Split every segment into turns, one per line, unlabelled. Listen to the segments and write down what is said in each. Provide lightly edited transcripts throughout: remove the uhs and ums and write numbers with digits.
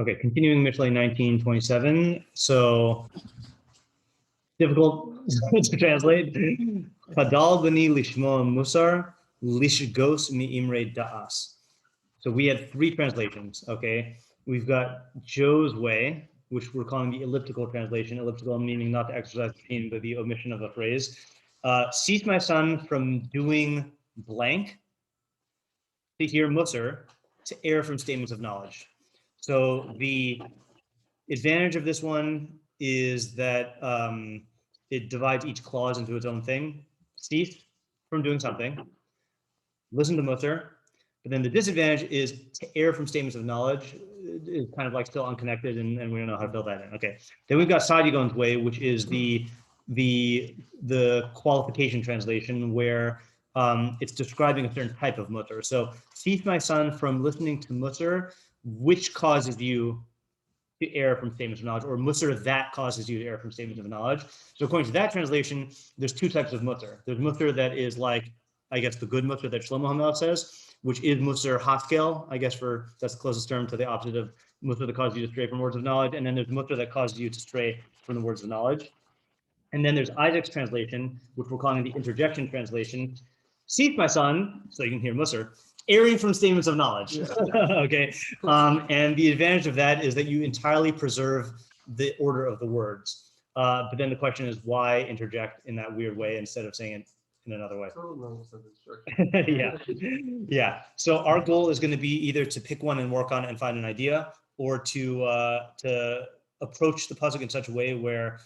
Okay, continuing Mishlei 1927. So difficult to translate. Kadal bani lishmo Mussar lishgos mi imre da'as. So we had three translations. Okay, we've got Joe's way, which we're calling the elliptical translation. Elliptical meaning not to exercise the pain, but the omission of a phrase. Cease my son from doing blank, to hear Mussar, to err from statements of knowledge. So the advantage of this one is that it divides each clause into its own thing. Cease from doing something, listen to Mussar, but then the disadvantage is to err from statements of knowledge. It's kind of like still unconnected, and we don't know how to fill that in. Okay, then we've got Saadia Gaon's way, which is the qualification translation where it's describing a certain type of Mussar. So cease my son from listening to Mussar, which causes you to err from statements of knowledge, or Mussar that causes you to err from statements of knowledge. So according to that translation, there's two types of Mussar. There's Mussar that is like, I guess, the good Mussar that Shlomo HaMelech says, which is Mussar Haskel, I guess that's the closest term to the opposite of Mussar that causes you to stray from words of knowledge. And then there's Mussar that causes you to stray from the words of knowledge. And then there's Isaac's translation, which we're calling the interjection translation. Cease, my son, so you can hear Mussar, erring from statements of knowledge. Okay. And the advantage of that is that you entirely preserve the order of the words. But then the question is, why interject in that weird way instead of saying it in another way? Yeah. Yeah. So our goal is going to be either to pick one and work on it and find an idea, or to approach the pasuk in such a way where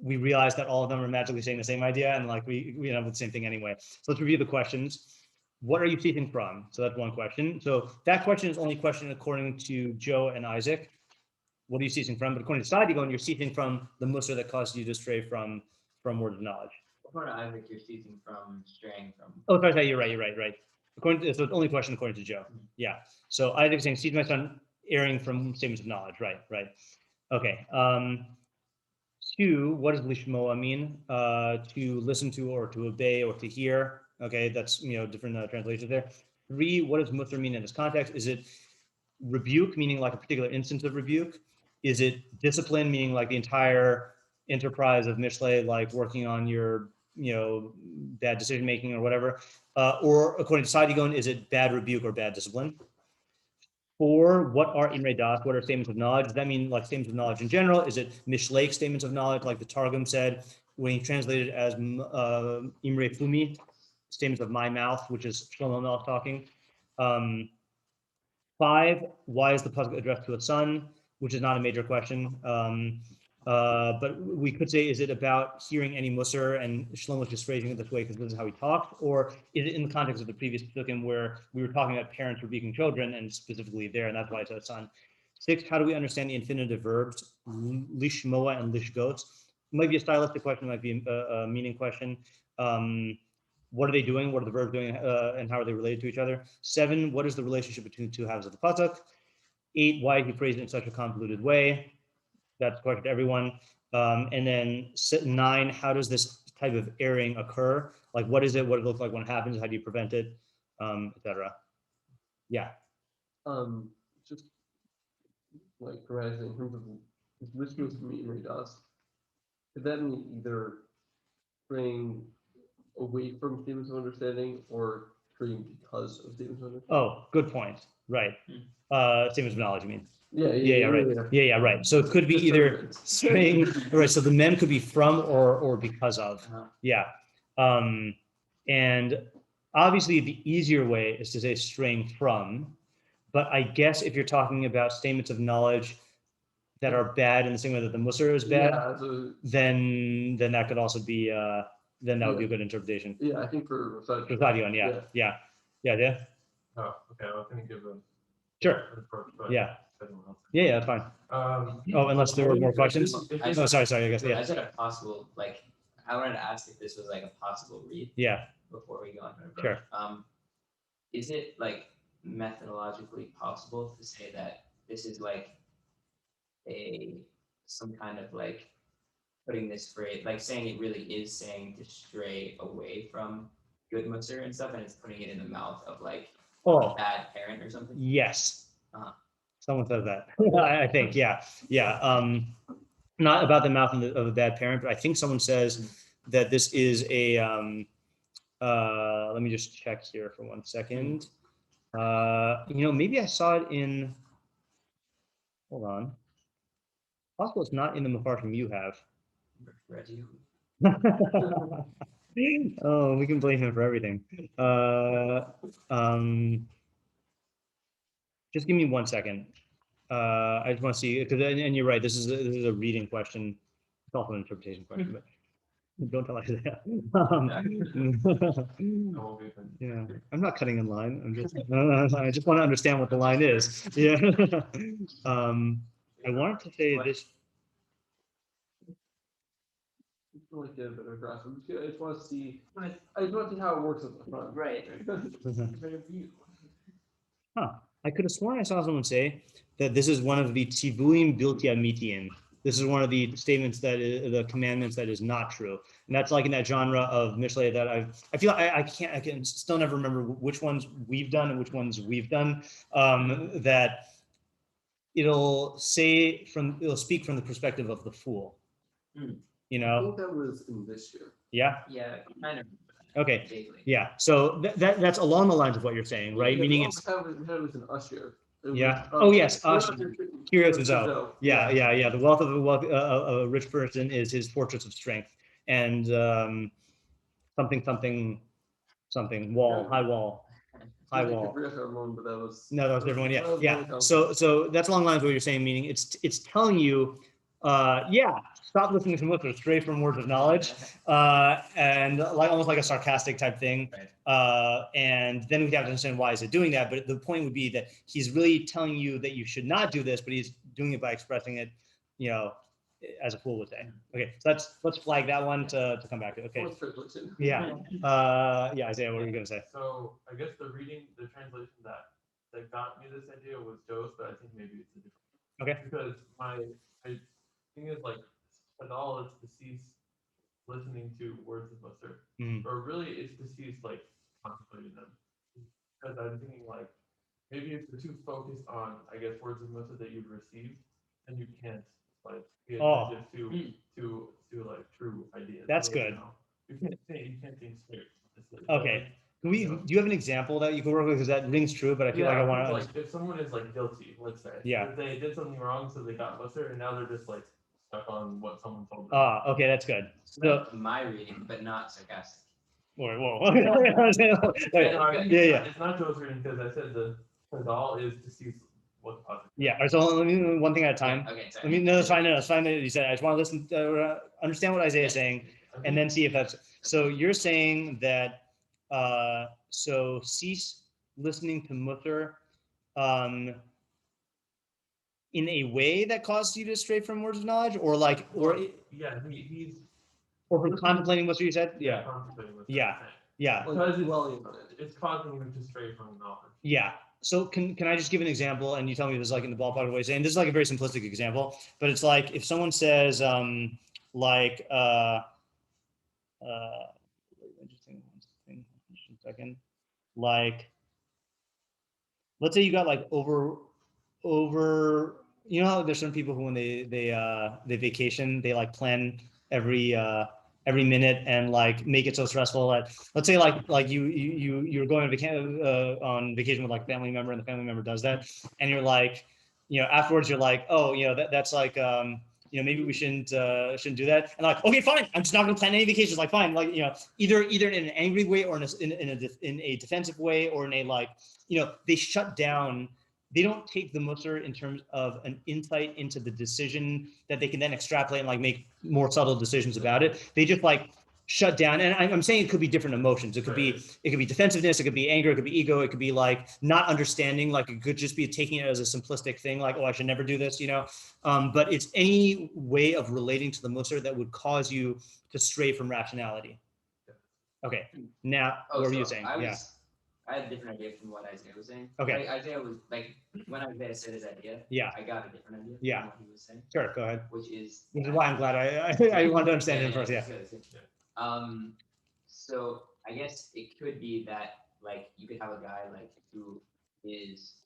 we realize that all of them are magically saying the same idea, and like we end up with the same thing anyway. So let's review the questions. What are you ceasing from? So that's one question. So that question is only question according to Joe and Isaac. What are you ceasing from? But according to Saadia Gaon, you're ceasing from the Mussar that caused you to stray from words of knowledge.
According to Isaac, you're ceasing from straying from.
Oh, sorry, you're right. According to, so it's only question according to Joe. Yeah. So Isaac is saying, cease my son erring from statements of knowledge. Right. Okay. 2, what does lishmoa mean? To listen to, or to obey, or to hear. Okay, that's different translations there. 3, what does Mussar mean in this context? Is it rebuke, meaning like a particular instance of rebuke? Is it discipline, meaning like the entire enterprise of Mishlei, like working on your bad decision making or whatever? Or according to Saadia Gaon, is it bad rebuke or bad discipline? 4, what are imre das? What are statements of knowledge? Does that mean like statements of knowledge in general? Is it Mishlei statements of knowledge, like the Targum said when he translated as imre fumi, statements of my mouth, which is Shlomo HaMelech talking? 5, why is the pasuk addressed to a son, which is not a major question. But we could say, is it about hearing any Mussar, and Shlomo's just phrasing it this way because this is how he talked, or is it in the context of the previous pasukim where we were talking about parents rebuking children, and specifically there, and that's why it's a son. 6, how do we understand the infinitive verbs lishmoa and lishgos? It might be a stylistic question, it might be a meaning question. What are they doing? What are the verbs doing, and how are they related to each other? 7, what is the relationship between the two halves of the pasuk? 8, why did he phrase it in such a convoluted way? That's a question to everyone. And then 9, how does this type of erring occur? Like, what is it? What it looks like when it happens? How do you prevent it? Etc. Yeah.
Just like grammatically, in terms of which goes to mean and does, could that mean either straying away from statements of understanding or straying because of statements of understanding?
Oh, good point. Right. Statements of knowledge, you mean?
Yeah,
Right. So it could be either straying, right? So the mem could be from or because of. Yeah. And obviously the easier way is to say straying from, but I guess if you're talking about statements of knowledge that are bad in the same way that the Mussar is bad, then that could also be then that would be a good interpretation.
Yeah, I think for
Saadia Gaon, yeah.
Oh, okay. I was going to give a
Sure.
approach, but
Yeah, that's fine. Oh, unless there were more questions. Oh, sorry. I guess
I said a possible, like, I wanted to ask if this was like a possible read.
Yeah.
Before we go on to
Sure.
Is it like methodologically possible to say that this is like some kind of like putting this phrase, like saying it really is saying to stray away from good Mussar and stuff, and it's putting it in the mouth of like a bad parent or something?
Yes. Someone says that. I think, yeah. Not about the mouth of a bad parent, but I think someone says that this is a. Let me just check here for 1 second. Maybe I saw it in. Hold on. Possible it's not in the Mepharshim you have.
Reggie.
Oh, we can blame him for everything. Just give me 1 second. I just want to see, because and you're right. This is a reading question. It's also an interpretation question, but don't tell Isaiah. Yeah, I'm not cutting in line. I'm just I just want to understand what the line is. Yeah. I wanted to say this.
Like get a better grasp. I just want to see. I just want to see how it works at the front.
Right.
Huh. I could have sworn I saw someone say that this is one of the tivuim bilti amitiim. This is one of the statements that is the commandments that is not true, and that's like in that genre of Mishlei that I feel I can still never remember which ones we've done and which ones we've done. That it'll speak from the perspective of the fool. You
I
know.
think that was in this year.
Yeah.
Yeah, kind of.
Okay.
Vaguely.
Yeah. So that's along the lines of what you're saying, right?
Yeah,
Meaning
we
it's.
also had it was an usher. It
Yeah.
was,
Oh yes. Curious
was
Zoe. Yeah. The wealth of a rich person is his fortress of strength, and something wall, high wall. High wall.
But that was
No, that was everyone. Yeah.
that was
Yeah.
really
So that's along the lines of what you're saying. Meaning it's telling you, stop listening to Mussar, stray from words of knowledge, and like almost like a sarcastic type thing.
Right.
And then we have to understand why is it doing that. But the point would be that he's really telling you that you should not do this, but he's doing it by expressing it, as a fool would say. Okay, so let's flag that one to come back to. Okay. Yeah. Yeah, Isaiah, what were you gonna say?
So I guess the translation that got me this idea was Joe's, but I think maybe it's a different.
Okay.
Because my thing is like Hadal is to cease listening to words of Mussar, or really it's to cease like contemplating them. Because I'm thinking like maybe if you're too focused on I guess words of Mussar that you've received, then you can't like be attentive to like true ideas.
That's good.
You can't think straight.
Okay. Do you have an example that you can work with? Because that rings true, but I feel like I want to.
Like if someone is like guilty, let's say.
Yeah.
If they did something wrong, so they got Mussar, and now they're just like stuck on what someone told them.
Okay, that's good.
So my reading, but not sarcastic.
Whoa.
Yeah.
Yeah.
It's not Joe's reading because I said the Hadal is to see what the pasuk.
Yeah. All right, so let me do one thing at a time.
Okay. Sorry.
No, that's fine. No, that's fine that you said. I just want to listen, understand what Isaiah is saying, and then see if that's. So you're saying that. So cease listening to Mussar, in a way that causes you to stray from words of knowledge, or
He's
or from contemplating Mussar. You said. Yeah.
Contemplating Mussar.
Yeah.
Because it's causing him to stray from knowledge.
Yeah. So can I just give an example, and you tell me this is like in the ballpark of what you're saying? This is like a very simplistic example, but it's like if someone says interesting second, like let's say you got like over how there's some people who when they vacation they like plan every minute and like make it so stressful that let's say like you're going on vacation with like a family member and the family member does that and you're like afterwards you're like that's like maybe we shouldn't do that and like okay fine I'm just not going to plan any vacations like fine like either in an angry way or in a defensive way or in a like they shut down. They don't take the Mussar in terms of an insight into the decision that they can then extrapolate and like make more subtle decisions about it. They just like shut down. And I'm saying it could be different emotions. It could be defensiveness. It could be anger. It could be ego. It could be like not understanding. Like it could just be taking it as a simplistic thing. Like, oh, I should never do this, but it's any way of relating to the Mussar that would cause you to stray from rationality. Okay. Now, what were you saying?
I had a different idea from what Isaiah was saying.
Okay.
Like, Isaiah was like, when Isaiah said his idea, I got a different idea from what he was saying.
Sure, go ahead.
Which is
why I'm glad I wanted to understand it first.
So I guess it could be that like you could have a guy like who is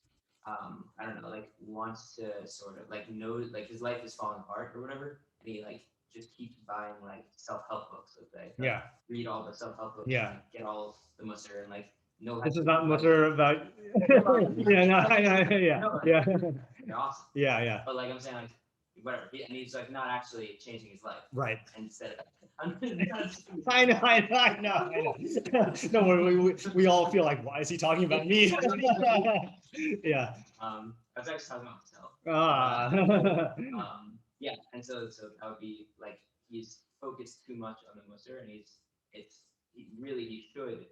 I don't know, like wants to sort of like know, like his life is falling apart or whatever, and he like just keeps buying like self-help books, let's say.
Yeah.
Read all the self-help books.
Yeah.
And, like, get all the Mussar and like know.
This is not Mussar about. Yeah, no, yeah.
They're awesome.
Yeah.
But like I'm saying, like whatever, and he's like not actually changing his life.
Right.
Instead of.
I know. No, we all feel like, why is he talking about me? Yeah.
I was actually talking about myself.
Ah.
Yeah, and so that would be like he's focused too much on the Mussar, and he should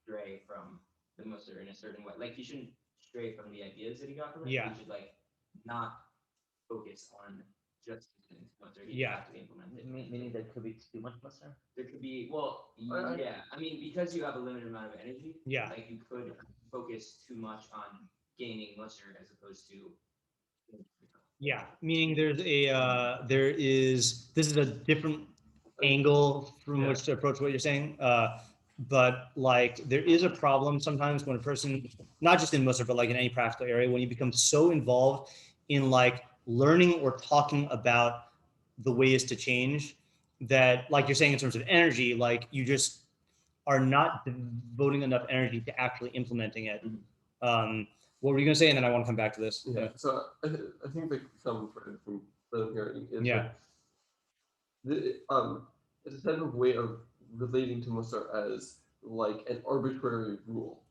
stray from the Mussar in a certain way. Like he shouldn't stray from the ideas that he got from it.
Yeah.
He should like not focus on just using Mussar. He
Yeah.
have to implement it.
Meaning there could be too much Mussar?
There could be, well,
I-
yeah. I mean, because you have a limited amount of energy.
Yeah.
Like you could focus too much on gaining Mussar as opposed to.
Yeah, meaning this is a different angle from which to approach what you're saying. But like there is a problem sometimes when a person, not just in Mussar, but like in any practical area, when you become so involved in like learning or talking about the ways to change that, like you're saying in terms of energy, like you just are not devoting enough energy to actually implementing it. What were you gonna say? And then I want to come back to this.
Yeah. So I think the some from hearing is
Yeah.
it's a type of way of relating to Mussar as like an arbitrary rule,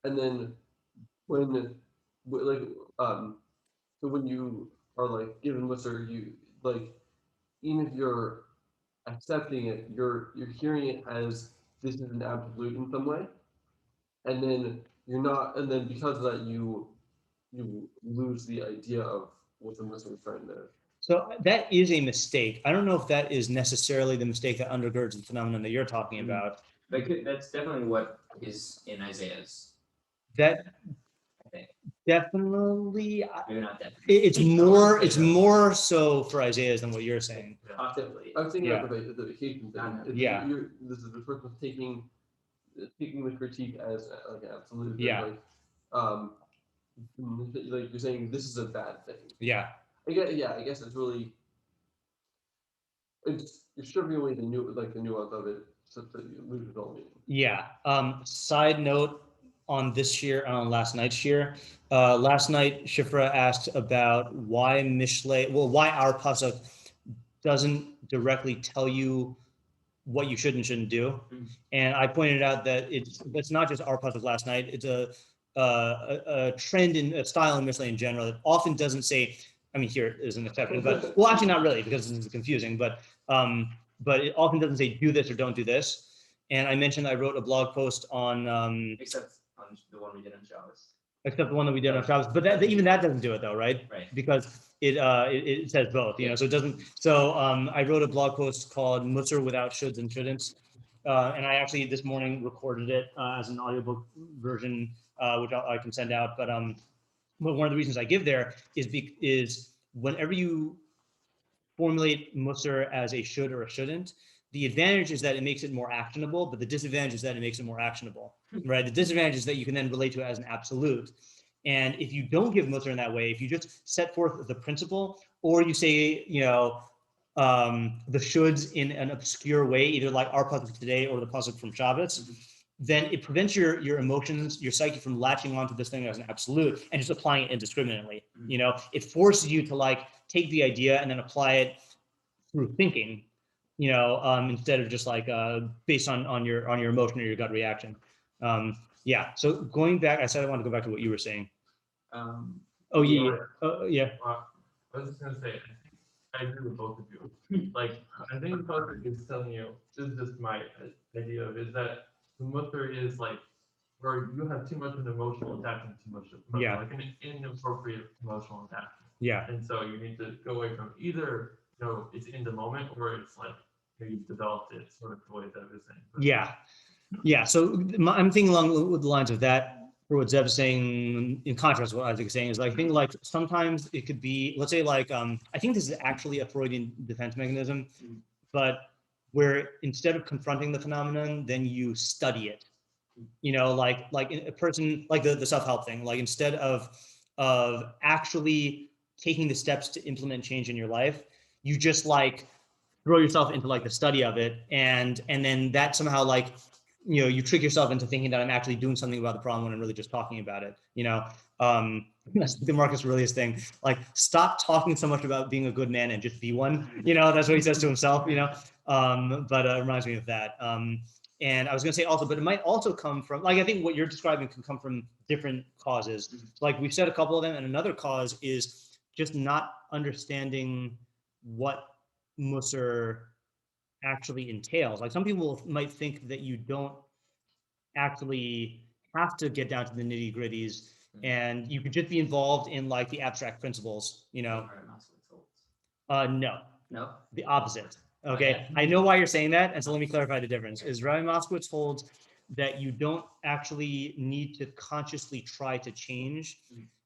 and then so when you are like given Mussar, you like even if you're accepting it, you're hearing it as this is an absolute in some way, and then you're not, and then because of that you lose the idea of what the Mussar is trying to.
So that is a mistake. I don't know if that is necessarily the mistake that undergirds the phenomenon that you're talking about.
That's definitely what is in Isaiah's.
That
I think.
definitely,
Maybe not definitely.
it's more so for Isaiah's than what you're saying.
Possibly.
I was thinking
Yeah.
about the vacation thing.
Yeah.
This is the person taking the critique as like absolute.
Yeah.
Like you're saying this is a bad thing.
Yeah.
I guess it's really you're stripping away the nuance of it so that you lose it all meaning.
Yeah. Side note on this year, on last night's year. Last night, Shifra asked about why Mishlei, why our pasuk doesn't directly tell you what you should and shouldn't do. And I pointed out that it's not just our pasuk last night. It's a trend in a style in Mishlei in general that often doesn't say. I mean, here is an exception, but well, actually not really because this is confusing. But it often doesn't say do this or don't do this. And I mentioned I wrote a blog post on
Except on the one we did on Shabbos.
except the one that we did on Shabbos, but even that doesn't do it though, right?
Right.
Because it says both, you know, so it doesn't. So I wrote a blog post called Mussar without shoulds and shouldn'ts, and I actually this morning recorded it as an audiobook version, which I can send out. But one of the reasons I give there is whenever you formulate Mussar as a should or a shouldn't, the advantage is that it makes it more actionable, but the disadvantage is that it makes it more actionable, right? The disadvantage is that you can then relate to it as an absolute. And if you don't give Mussar in that way, if you just set forth the principle, or you say, you know, the shoulds in an obscure way, either like our pasuk today or the pasuk from Shabbos, then it prevents your emotions, your psyche from latching onto this thing as an absolute and just applying it indiscriminately. You know, it forces you to like take the idea and then apply it through thinking, you know, instead of just like based on your emotion or your gut reaction. Yeah. So going back, I said I want to go back to what you were saying. Oh yeah. Yeah.
Well, I was just gonna say, I agree with both of you. Like, I think the pasuk is telling you, this is just my idea of, is that the Mussar is like, where you have too much of an emotional attachment to Mussar,
Yeah.
like an inappropriate emotional attachment.
Yeah.
And so you need to go away from either, you know, it's in the moment, or it's like, you know, you've developed it sort of the way that I was saying.
Yeah. Yeah. So I'm thinking along with the lines of that. For what Zeb is saying, in contrast to what Isaac is saying, is like, I think like sometimes it could be, let's say like, I think this is actually a Freudian defense mechanism, but where instead of confronting the phenomenon, then you study it. You know, like a person, like the self-help thing, like instead of of actually taking the steps to implement change in your life. You just like throw yourself into like the study of it, and then that somehow like, you know, you trick yourself into thinking that I'm actually doing something about the problem when I'm really just talking about it. You know, that's the Marcus Aurelius thing. Like, stop talking so much about being a good man and just be one. You know, that's what he says to himself. You know, but it reminds me of that. And I was going to say also, but it might also come from, like, I think what you're describing can come from different causes. Like we've said a couple of them, and another cause is just not understanding what Mussar actually entails. Like, some people might think that you don't actually have to get down to the nitty gritties, and you could just be involved in like the abstract principles, you know. No,
No.
the opposite. Okay,
Okay.
I know why you're saying that, and so let me clarify the difference. Is Rabbi Moskowitz holds that you don't actually need to consciously try to change.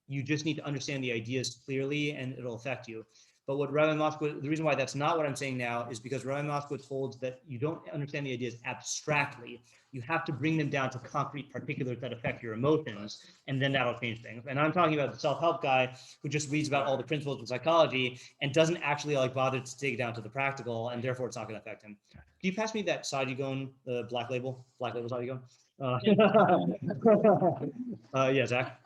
You just need to understand the ideas clearly, and it'll affect you. But what Rabbi Moskowitz, the reason why that's not what I'm saying now is because Rabbi Moskowitz holds that you don't understand the ideas abstractly. You have to bring them down to concrete particulars that affect your emotions, and then that'll change things. And I'm talking about the self-help guy who just reads about all the principles of psychology and doesn't actually like bother to take it down to the practical, and therefore it's not going to affect him. Can you pass me that Saadia Gaon, the black label Saadia Gaon? Yeah, Zach.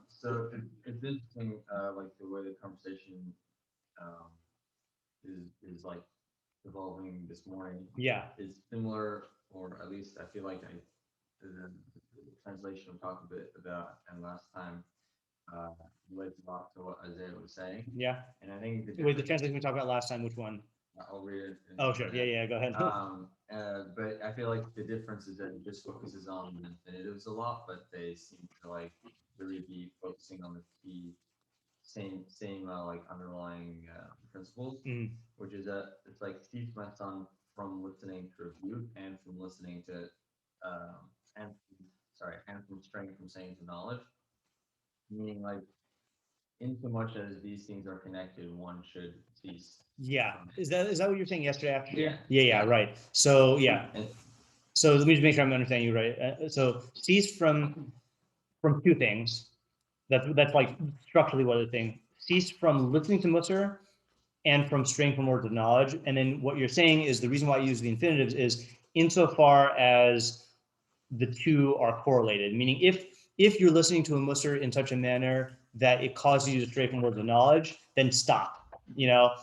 So it's interesting, like the way the conversation um, is like evolving this morning.
Yeah.
Is similar, or at least I feel like the translation we talked a bit about, and last time relates a lot to what Isaiah was saying.
Yeah.
And I think
Wait, the translation we talked about last time, which one?
I'll read it.
Oh, sure. Yeah, go ahead.
But I feel like the difference is that it just focuses on the infinitives a lot, but they seem to like really be focusing on the key same like underlying principles, which is that it's like teach my son from listening to review and from listening to and from straying from saying to knowledge, meaning like in so much as these things are connected, one should cease.
Yeah. Is that what you were saying yesterday after?
Yeah.
Yeah, right. So yeah.
And
So let me just make sure I'm understanding you right. So cease from two things. That's like structurally what the thing. Cease from listening to Mussar and from straying from words of knowledge. And then what you're saying is the reason why I use the infinitives is insofar as the two are correlated. Meaning if you're listening to a Mussar in such a manner that it causes you to stray from words of knowledge, then stop. You know,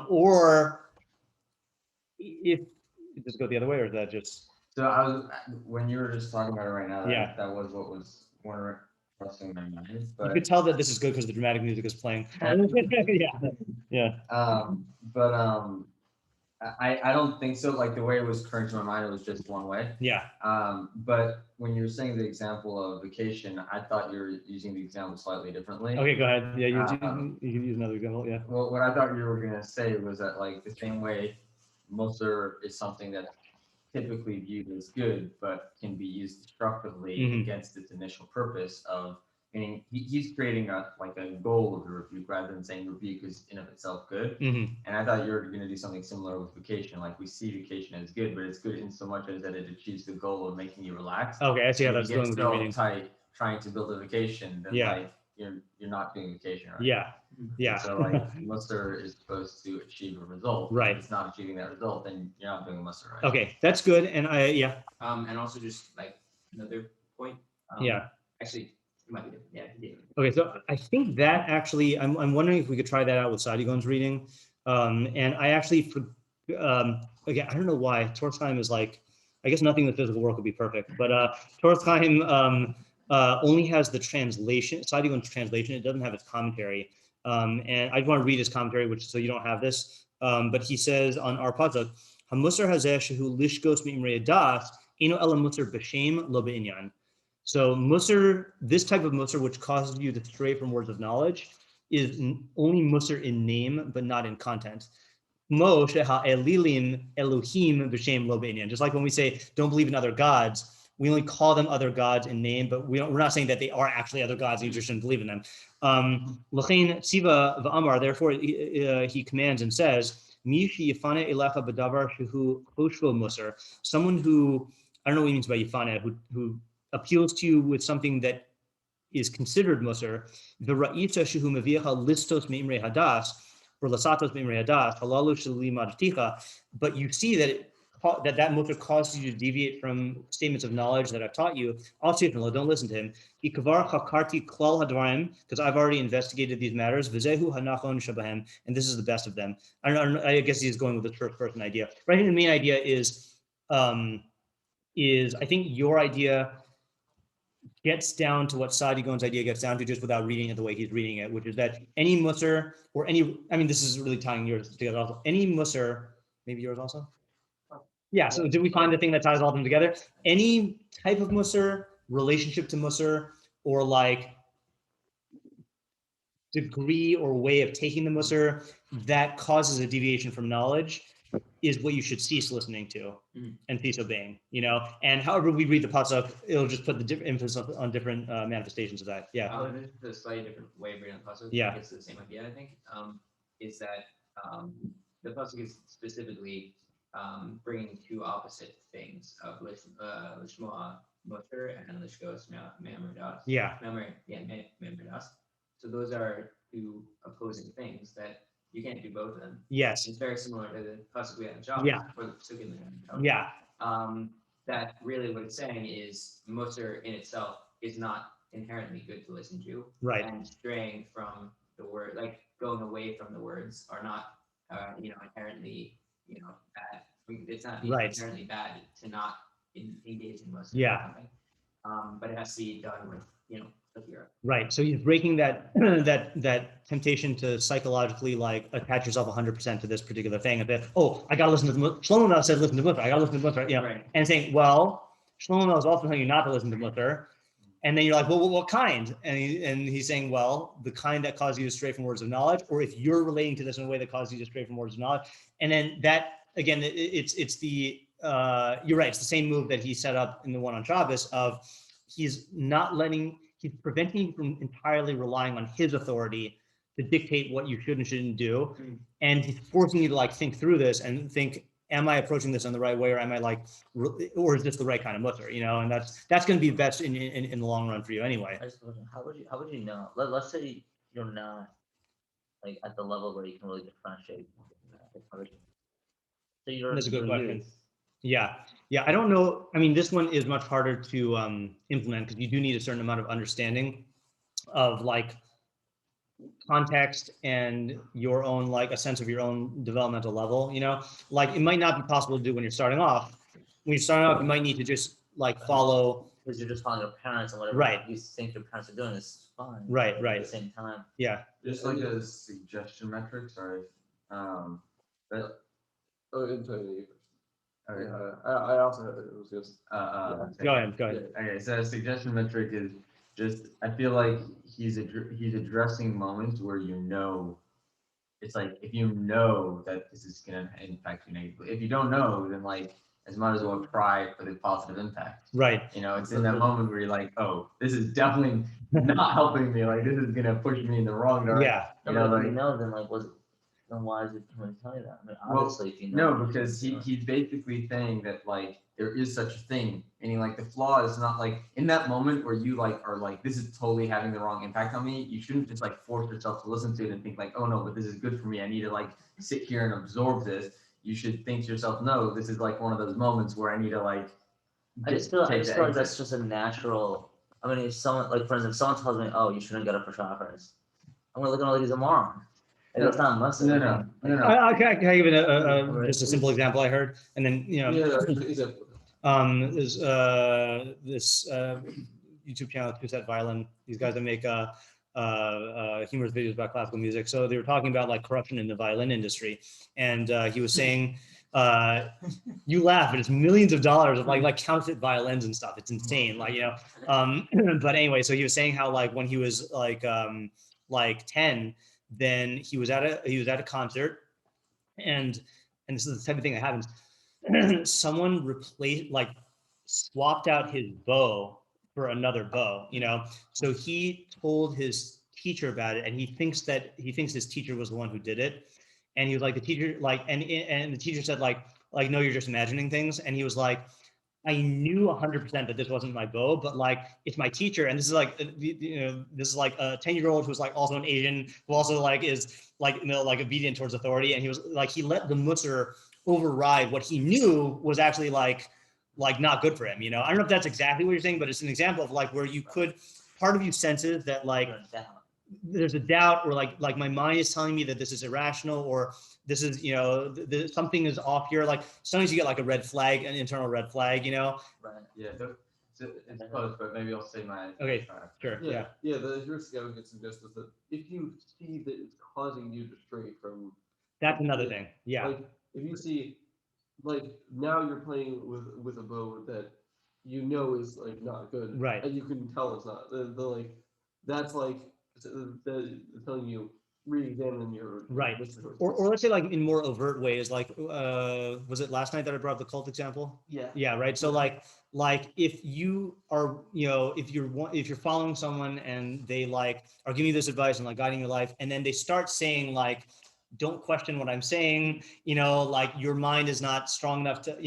or if just go the other way, or is that just?
So I was, when you were just talking about it right now, that was what was crossing my mind. But
you could tell that this is good because the dramatic music is playing. Yeah.
I don't think so. Like the way it was occurring to my mind, it was just one way.
Yeah.
But when you were saying the example of vacation, I thought you were using the example slightly differently.
Okay, go ahead. Yeah, you can use another example. Yeah.
Well, what I thought you were gonna say was that like the same way Mussar is something that's typically viewed as good, but can be used destructively against its initial purpose of, meaning he's creating a goal of the rebuke rather than saying rebuke is in of itself good. And I thought you were going to do something similar with vacation. Like we see vacation as good, but it's good in so much as that it achieves the goal of making you relax.
Okay, I see how that's going with your
so
reading.
tight trying to build a vacation, then like you're not doing vacation, right?
Yeah.
So like Mussar is supposed to achieve a result.
Right.
If it's not achieving that result, then you're not doing Mussar right.
Okay, that's good. And
and also just like another point. Actually, it might be different. Yeah.
Okay, so I think that actually, I'm wondering if we could try that out with Saadia Gaon's reading. And I actually, again, I don't know why Torsheim is like, I guess nothing in the physical world could be perfect, but Torsheim only has the translation, Saadia Gaon's translation. It doesn't have its commentary. And I just want to read his commentary, which so you don't have this. But he says on our pasuk, "Hamusar hazeh shehu lishgos mi'imrei das ino ela Mussar b'shem lo be'inyan." So Mussar, this type of Mussar, which causes you to stray from words of knowledge, is only Mussar in name, but not in content. Just like when we say don't believe in other gods, we only call them other gods in name, but we're not saying that they are actually other gods and you just shouldn't believe in them. Therefore, he commands and says, someone who, I don't know what he means by yifane, who appeals to you with something that is considered Mussar, the Ra'ita Shehu Meviacha Listos Meimrei Hadas, or Lasatos Meimrei Hadas, Halalu Shali Madaticha, but you see that that Mussar causes you to deviate from statements of knowledge that I've taught you. Also, don't listen to him. Ikavar Chakarti Klal Hadvarim, because I've already investigated these matters. V'zehu Hanachon Shabahem, and this is the best of them. I guess he's going with the first person idea. But I think the main idea is I think your idea gets down to what Saadia Gaon's idea gets down to, just without reading it the way he's reading it, which is that any Mussar or any, I mean, this is really tying yours together also. Any Mussar, maybe yours also? Yeah, so did we find the thing that ties all of them together? Any type of Mussar, relationship to Mussar, or like degree or way of taking the Mussar that causes a deviation from knowledge is what you should cease listening to and cease obeying, and however we read the pasuk, it'll just put the different emphasis on different manifestations of that. Yeah.
This is a slightly different way of reading the pasuk.
Yeah.
It's the same idea, I think. Is that the pasuk is specifically bringing two opposite things of lishmoa mutter and lishkos memordas.
Yeah.
Memordas. So those are two opposing things that you can't do both of them.
Yes.
It's very similar to the pasuk we had in Job.
Yeah.
Or the pasuk in the
Yeah.
That really what it's saying is Mussar in itself is not inherently good to listen to.
Right.
And straying from the word, like going away from the words, are not, inherently, bad. It's not
Right.
inherently bad to not engage in Mussar.
Yeah.
But it has to be done with, youre.
Right. So he's breaking that that temptation to psychologically like attach yourself 100% to this particular thing. And then, I gotta listen to the Shlomo Mel says listen to Mussar. I gotta listen to Mussar.
Right.
And saying, well, Shlomo Mel is also telling you not to listen to Mussar. And then you're like, well, what kind? And he's saying, well, the kind that causes you to stray from words of knowledge, or if you're relating to this in a way that causes you to stray from words of knowledge. And then that again, it's the you're right. It's the same move that he set up in the one on Shabbos of he's preventing you from entirely relying on his authority to dictate what you should and shouldn't do. And he's forcing you to like think through this and think, am I approaching this in the right way, or am I or is this the right kind of Mussar? And that's going to be best in the long run for you anyway.
How would you know? Let's say you're not like at the level where you can really differentiate. So
That's a good question. Yeah. I don't know. I mean, this one is much harder to implement because you do need a certain amount of understanding of like context and your own, like a sense of your own developmental level, like it might not be possible to do when you're starting off. When you're starting off, you might need to just like follow.
Because you're just following your parents and whatever
Right.
you think your parents are doing is fine.
Right.
At the same time.
Yeah.
Just like a suggestion metric, sorry. But
Okay. I also it was just
Go ahead.
Okay, so a suggestion metric is just, I feel like he's addressing moments where it's like, if you know that this is going to impact you negatively. If you don't know, then like, as might as well try for the positive impact.
Right.
It's in that moment where you're like, oh, this is definitely not helping me. Like, this is going to push me in the wrong direction.
Yeah.
Then why is it going to tell you that? I mean,
Well,
obviously, if you know.
No, because he's basically saying that like there is such a thing, meaning like the flaw is not like in that moment where you like are like, this is totally having the wrong impact on me. You shouldn't just like force yourself to listen to it and think like, oh no, but this is good for me. I need to like sit here and absorb this. You should think to yourself, no, this is like one of those moments where I need to like.
I just feel like that's just a natural. I mean, if someone, like for instance, if someone tells me, oh, you shouldn't get up for chakras, I'm gonna look at all these moron. It's not Mussar.
No.
Can I give it just a simple example I heard, and then there's this YouTube channel, Violin. These guys that make humorous videos about classical music. So they were talking about like corruption in the violin industry, and he was saying, you laugh, but it's millions of dollars of like counterfeit violins and stuff. It's insane, But anyway, so he was saying how like when he was like 10. Then he was at a concert, and this is the type of thing that happens. Someone swapped out his bow for another bow, So he told his teacher about it, and he thinks his teacher was the one who did it, and he was like, the teacher and the teacher said like no, you're just imagining things, and he was like, I knew 100% that this wasn't my bow, but like it's my teacher, and this is like this is like a 10-year-old who's like also an Asian who also like is like like obedient towards authority, and he was like he let the Mussar override what he knew was actually like not good for him. I don't know if that's exactly what you're saying, but it's an example of like where you could part of you senses that like there's a doubt, or like my mind is telling me that this is irrational, or this is something is off here. Like sometimes you get like a red flag, an internal red flag.
Right.
Yeah, it's close, but maybe I'll say my.
Okay, sure. Yeah.
The heuristic I would suggest is that if you see that it's causing you to stray from,
That's another thing. Yeah.
like if you see, like now you're playing with a bow that is like not good,
Right.
and you can tell it's not. The like that's like telling you re-examine your
Right.
list of choices.
Or let's say like in more overt ways, like was it last night that I brought up the cult example?
Yeah.
Yeah, right. So like if you are, if you're following someone and they like are giving you this advice and like guiding your life, and then they start saying like, don't question what I'm saying, like your mind is not strong enough to,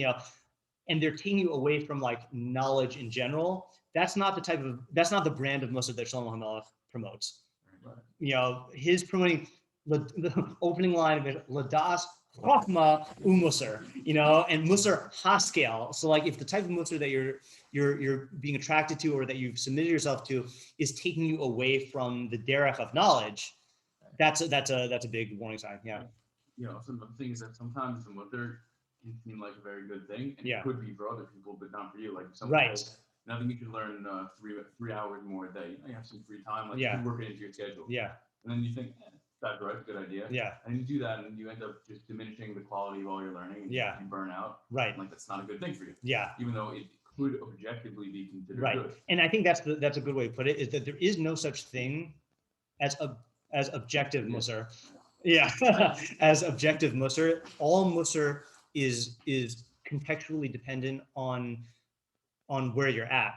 and they're taking you away from like knowledge in general. That's not the brand of Mussar that Shlomo HaMelech promotes. His promoting the opening line of it, Ladas Chokma Mussar, and Mussar Haskell. So like if the type of Mussar that you're being attracted to or that you've submitted yourself to is taking you away from the derech of knowledge, that's a big warning sign. Yeah.
Some of the things that sometimes the Mussar can seem like a very good thing, and
Yeah.
it could be for other people, but not for you. Like someone
Right.
says, nothing you can learn 3 hours more a day. You have some free time, like
Yeah.
you work it into your schedule.
Yeah.
And then you think, that's right, good idea.
Yeah.
And you do that, and you end up just diminishing the quality of all your learning. And
Yeah.
You burn out.
Right.
And like that's not a good thing for you.
Yeah.
Even though it could objectively be considered
Right.
good.
And I think that's a good way to put it, is that there is no such thing as objective Mussar. Yeah. As objective Mussar. All Mussar is contextually dependent on where you're at.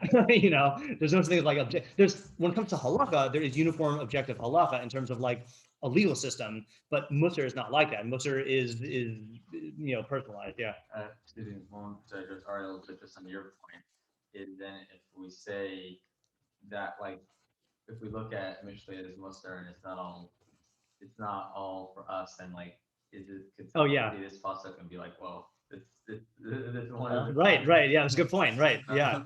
There's no thing like when it comes to halakha, there is uniform objective halakha in terms of like a legal system, but Mussar is not like that. Mussar is personalized. Yeah.
Excuse me, one just Ariel, just on your point, is then if we say that like if we look at Mishlei as Mussar and it's not all for us, then like could
Oh, yeah.
see this pasuk and be like, well, this one.
Right. Yeah, that's a good point. Right. Yeah.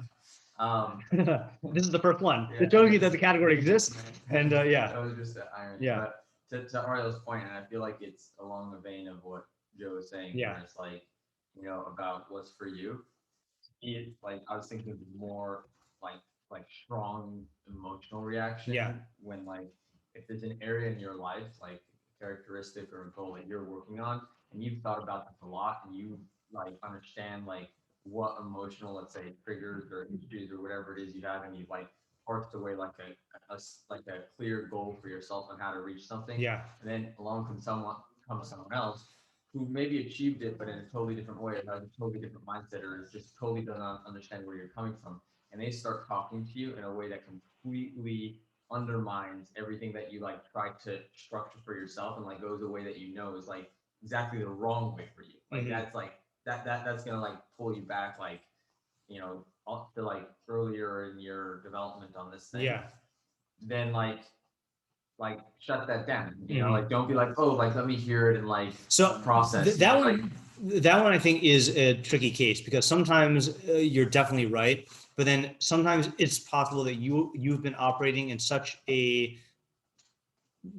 This is the first one.
Yeah.
It shows you that the category exists, and yeah.
That was just the irony.
Yeah.
But to Ariel's point, and I feel like it's along the vein of what Joe was saying.
Yeah.
Where it's like, about what's for you. It's like I was thinking more like strong emotional reaction.
Yeah.
When like if there's an area in your life, like characteristic or a goal that you're working on, and you've thought about this a lot, and you like understand like what emotional, let's say, triggers or issues or whatever it is you have, and you've like parsed away like a clear goal for yourself on how to reach something.
Yeah.
And then along comes someone else who maybe achieved it, but in a totally different way, or has a totally different mindset, or just totally doesn't understand where you're coming from. And they start talking to you in a way that completely undermines everything that you like try to structure for yourself, and like goes a way that is like exactly the wrong way for you. Like that's like that's gonna like pull you back, like to like earlier in your development on this thing.
Yeah.
Then like shut that down. Like don't be like, oh, like let me hear it and like process.
That one I think is a tricky case, because sometimes you're definitely right, but then sometimes it's possible that you've been operating in such a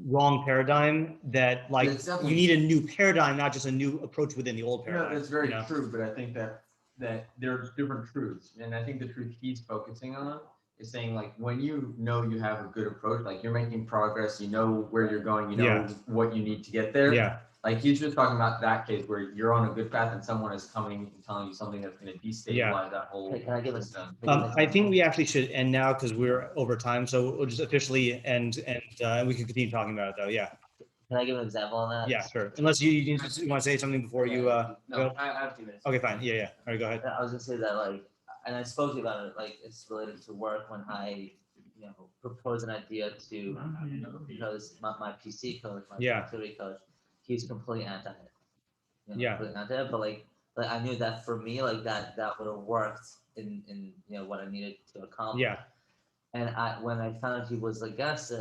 wrong paradigm that like you need a new paradigm, not just a new approach within the old paradigm.
That's very true, but I think that there are different truths, and I think the truth he's focusing on is saying like when you have a good approach, like you're making progress, where you're going, what you need to get there.
Yeah.
Like he's just talking about that case where you're on a good path and someone is coming and telling you something that's going to destabilize that whole system.
I think we actually should end now because we're over time, so we'll just officially end, and we can continue talking about it though. Yeah.
Can I give an example on that?
Yeah, sure. Unless you want to say something before you
No,
go.
I have 2 minutes.
Okay, fine. Yeah. All right, go ahead.
I was gonna say that like, and I spoke to you about it, like it's related to work when I, propose an idea to, because my PC coach, my productivity coach, he's completely anti it.
Yeah.
Completely anti it, but like I knew that for me, like that would have worked in what I needed to accomplish.
Yeah.
And when I found out he was a guest,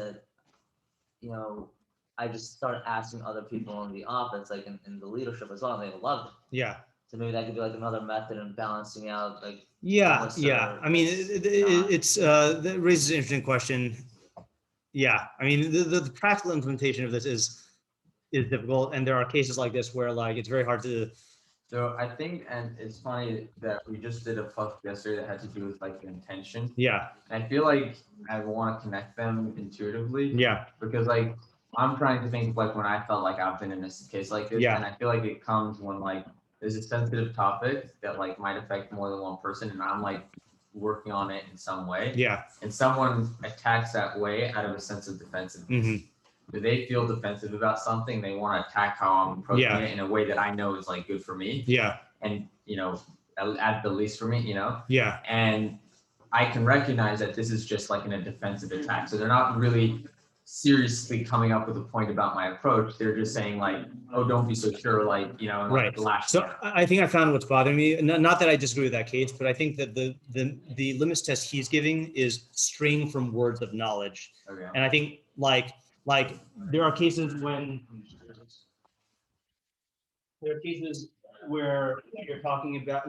I just started asking other people in the office, like in the leadership as well, and they loved it.
Yeah.
So maybe that could be like another method in balancing out, like.
Yeah.
Mussar
Yeah. I mean, that raises an interesting question. Yeah. I mean, the practical implementation of this is difficult, and there are cases like this where like it's very hard to.
So I think, and it's funny that we just did a post yesterday that had to do with like the intention.
Yeah.
And I feel like I want to connect them intuitively.
Yeah.
Because like I'm trying to think of like when I felt like I've been in this case like this,
Yeah.
and I feel like it comes when like there's a sensitive topic that like might affect more than one person, and I'm like working on it in some way.
Yeah.
And someone attacks that way out of a sense of defensiveness.
Mm-hmm.
Do they feel defensive about something? They want to attack how I'm approaching
Yeah.
it in a way that I know is like good for me.
Yeah.
And at the least for me,
Yeah.
and I can recognize that this is just like in a defensive attack. So they're not really seriously coming up with a point about my approach. They're just saying like, oh, don't be so sure, like, and
Right.
like lash
So
out.
I think I found what's bothering me. Not that I disagree with that case, but I think that the limits test he's giving is straying from words of knowledge.
Okay.
And I think like there are cases where you're talking about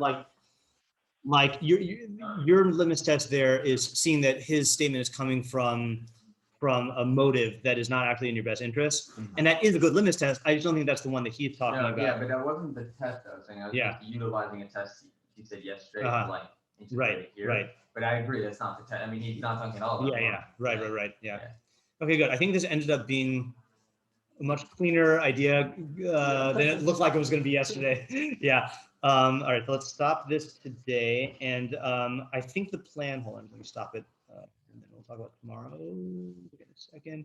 like your limits test there is seeing that his statement is coming from a motive that is not actually in your best interest. And that is a good limits test. I just don't think that's the one that he's talking about.
Yeah, but that wasn't the test I was saying. I was
Yeah.
just utilizing a test he said yesterday
Uh-huh.
to like integrate
Right,
it here.
right.
But I agree, that's not the test. I mean, he's not talking at all about
Yeah. Right. Yeah.
Yeah.
Okay, good. I think this ended up being a much cleaner idea than it looked like it was going to be yesterday. Yeah. All right, so let's stop this today. And I think the plan, hold on, let me stop it. And then we'll talk about tomorrow. Wait a second.